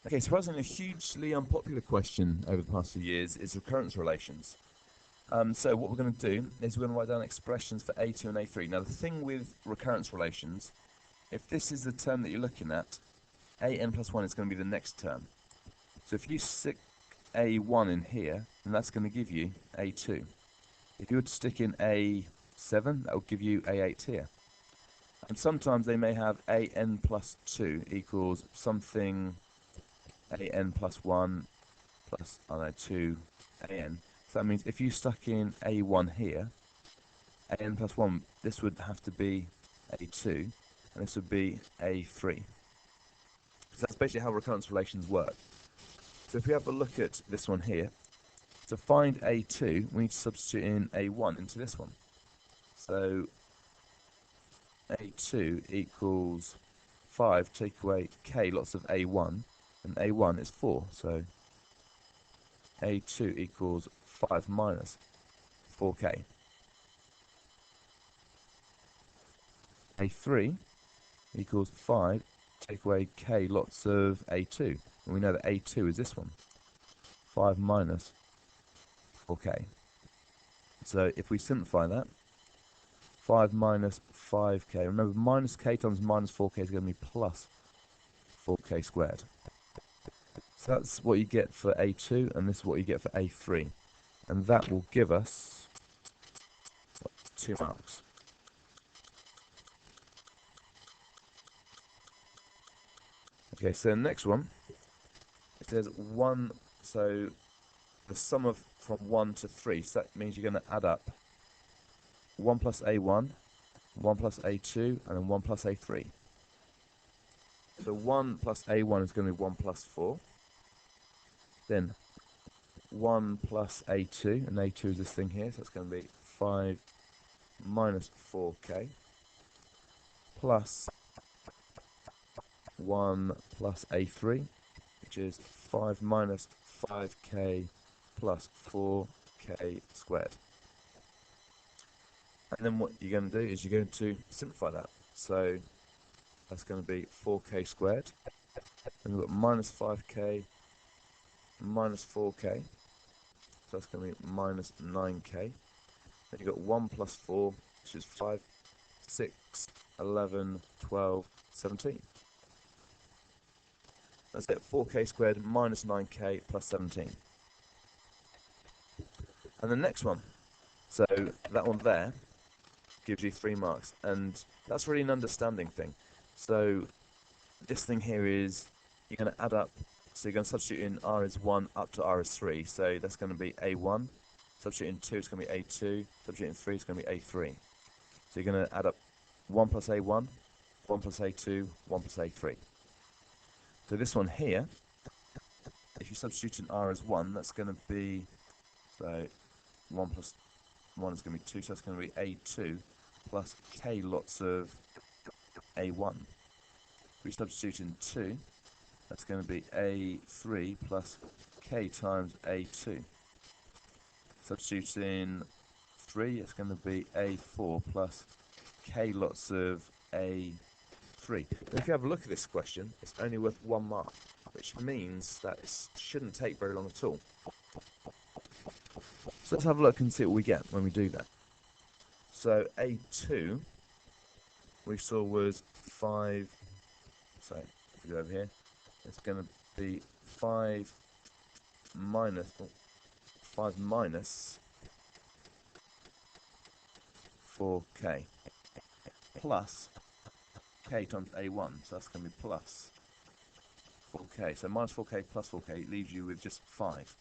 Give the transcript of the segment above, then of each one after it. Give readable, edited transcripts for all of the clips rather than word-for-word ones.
Okay, surprisingly, a hugely unpopular question over the past few years is recurrence relations. So what we're going to do is we're going to write down expressions for A2 and A3. Now, the thing with recurrence relations, if this is the term that you're looking at, an plus 1 is going to be the next term. So if you stick a1 in here, then that's going to give you a2. If you were to stick in a7, that will give you a8 here. And sometimes they may have an plus 2 equals something an plus 1 plus, I don't know, 2 an. So that means if you stuck in a1 here, an plus 1, this would have to be a2, and this would be a3. So that's basically how recurrence relations work. So if we have a look at this one here, to find a2, we need to substitute in a1 into this one. So a2 equals 5, take away k, lots of a1, and a1 is 4, so a2 equals 5 minus 4k. a3 equals 5, take away k, lots of a2, and we know that a2 is this one, 5 minus 4k. So if we simplify that, 5 minus 5k, remember minus k times minus 4k is going to be plus 4k squared. So that's what you get for A2, and this is what you get for A3. And that will give us 2 marks. Okay, so the next one, it says 1, so the sum of from 1 to 3, so that means you're going to add up 1 plus A1, 1 plus A2, and then 1 plus A3. So 1 plus A1 is going to be 1 plus 4. Then 1 plus A2, and A2 is this thing here, so it's going to be 5 minus 4k, plus 1 plus A3, which is 5 minus 5k plus 4k squared. And then what you're going to do is you're going to simplify that. So that's going to be 4k squared. And we've got minus 5k minus 4k. So that's going to be minus 9k. Then you've got 1 plus 4, which is 5, 6, 11, 12, 17. That's it, 4k squared minus 9k plus 17. And the next one, so that one there gives you 3 marks, and that's really an understanding thing. So this thing here is, you're going to add up, so you're going to substitute in r is 1 up to r is 3, so that's going to be a1, substitute in 2 is going to be a2, substitute in 3 is going to be a3. So you're going to add up 1 plus a1, 1 plus a2, 1 plus a3. So this one here, if you substitute in r as 1, that's going to be, so 1 plus 1 is going to be 2, so that's going to be a2 plus k lots of a1. If we substitute in 2, that's going to be a3 plus k times a2. Substitute in 3, it's going to be a4 plus k lots of a3. But if you have a look at this question, it's only worth 1 mark, which means that it shouldn't take very long at all. So let's have a look and see what we get when we do that. So A2, we saw was 5, so if we go over here, it's going to be 5 minus 4k plus k times a1, so that's going to be plus 4k. So minus 4k plus 4k leaves you with just 5.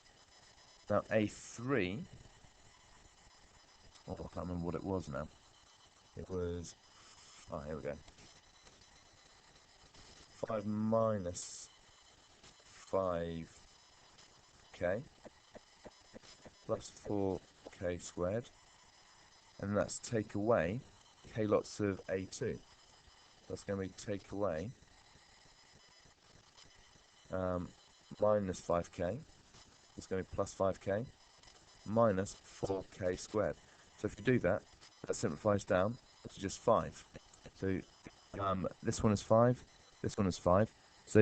Now a3, oh, I can't remember what it was now. It was, oh, here we go. 5 minus 5k plus 4k squared, and that's take away k lots of a2. That's going to be take away minus 5k. It's going to be plus 5k minus 4k squared. So if you do that, that simplifies down to just 5. So this one is 5, this one is 5. So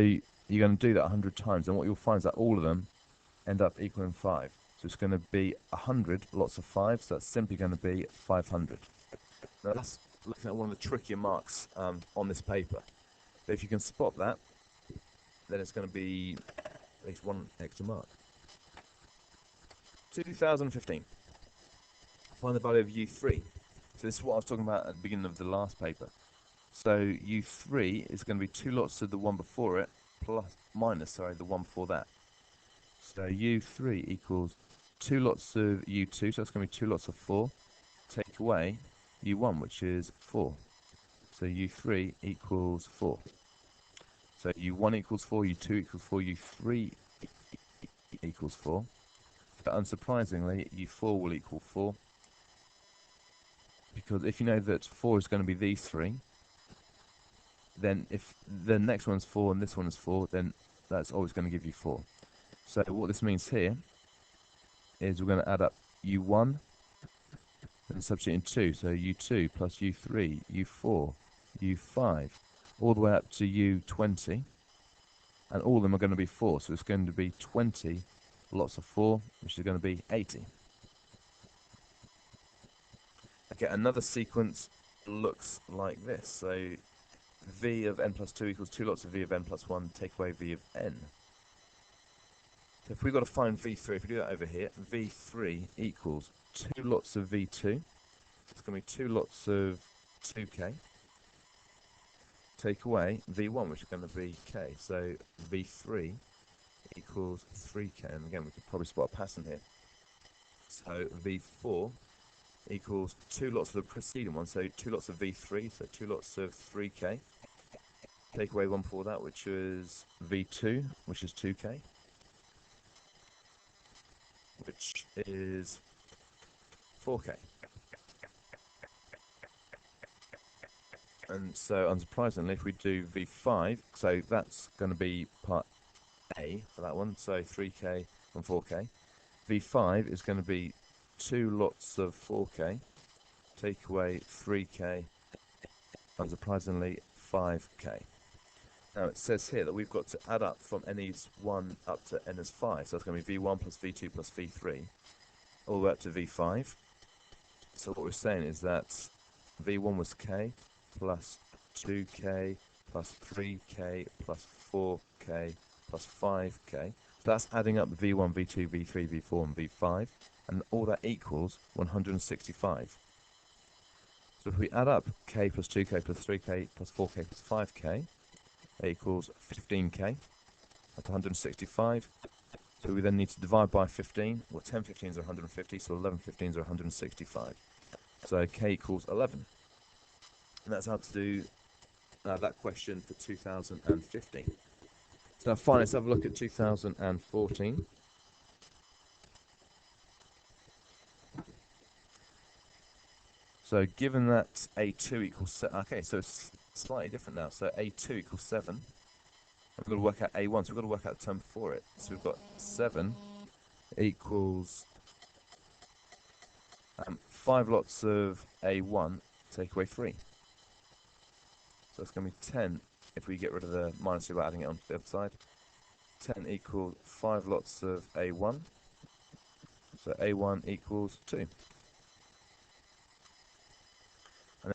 you're going to do that 100 times, and what you'll find is that all of them end up equaling 5. So it's going to be 100 lots of 5, so that's simply going to be 500. Now that's looking at one of the trickier marks on this paper. But if you can spot that, then it's going to be at least one extra mark. 2015. Find the value of U3. So this is what I was talking about at the beginning of the last paper. So U3 is going to be 2 lots of the one before it minus the one before that. So U3 equals 2 lots of U2, so that's going to be 2 lots of 4. Take away U1, which is 4. So U3 equals 4. So U1 equals 4, U2 equals 4, U3 equals 4. But unsurprisingly, U4 will equal 4. Because if you know that 4 is going to be these three, then if the next one's 4 and this one is 4, then that's always going to give you 4. So what this means here is we're going to add up U1 and substitute in 2. So U2 plus U3, U4, U5, all the way up to U20. And all of them are going to be 4. So it's going to be 20 lots of 4, which is going to be 80. Okay, another sequence looks like this. So v of n plus 2 equals 2 lots of v of n plus 1, take away v of n. So if we've got to find v3, if we do that over here, v3 equals 2 lots of v2. So it's going to be 2 lots of 2k. Take away v1, which is going to be k. So v3 equals 3k. And again, we could probably spot a pattern here. So v4 equals 2 lots of the preceding one. So 2 lots of v3, so 2 lots of 3k. Take away one before that, which is v2, which is 2k. Which is 4k. And so, unsurprisingly, if we do v5, so that's going to be part A for that one, so 3k and 4k. v5 is going to be 2 lots of 4k, take away 3k, unsurprisingly, 5k. Now it says here that we've got to add up from n is 1 up to n is 5, so that's going to be v1 plus v2 plus v3, all the way up to v5. So what we're saying is that v1 was k, plus 2k, plus 3k, plus 4k, plus 5k. So that's adding up v1, v2, v3, v4, and v5, and all that equals 165. So if we add up k plus 2k plus 3k plus 4k plus 5k, that equals 15k. That's 165. So we then need to divide by 15. Well, 10 15s are 150, so 11 15s are 165. So k equals 11. And that's how to do that question for 2015. So now finally, let's have a look at 2014. So given that A2 equals 7, okay, so it's slightly different now. So A2 equals 7. We've got to work out A1, so we've got to work out the term before it. So we've got 7 equals 5 lots of A1, take away 3. So it's going to be 10 if we get rid of the minus 2 by adding it onto the other side. 10 equals 5 lots of A1. So A1 equals 2. And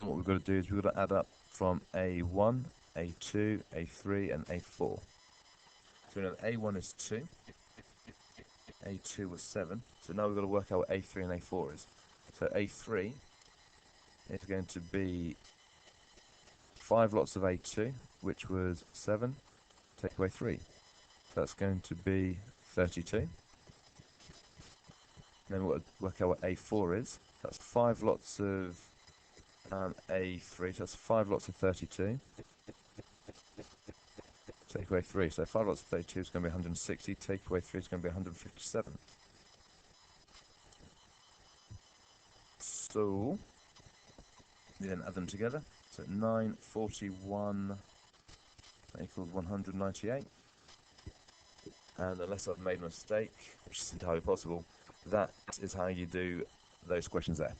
then what we've got to do is we've got to add up from A1, A2, A3, and A4. So we know that A1 is 2, A2 was 7. So now we've got to work out what A3 and A4 is. So A3 is going to be 5 lots of A2, which was 7, take away 3. So that's going to be 32. Then we'll work out what A4 is. That's 5 lots of A3, so that's 5 lots of 32. Take away 3, so 5 lots of 32 is going to be 160, take away 3 is going to be 157. So, we then add them together. So 941 equals 198. And unless I've made a mistake, which is entirely possible, that is how you do those questions there.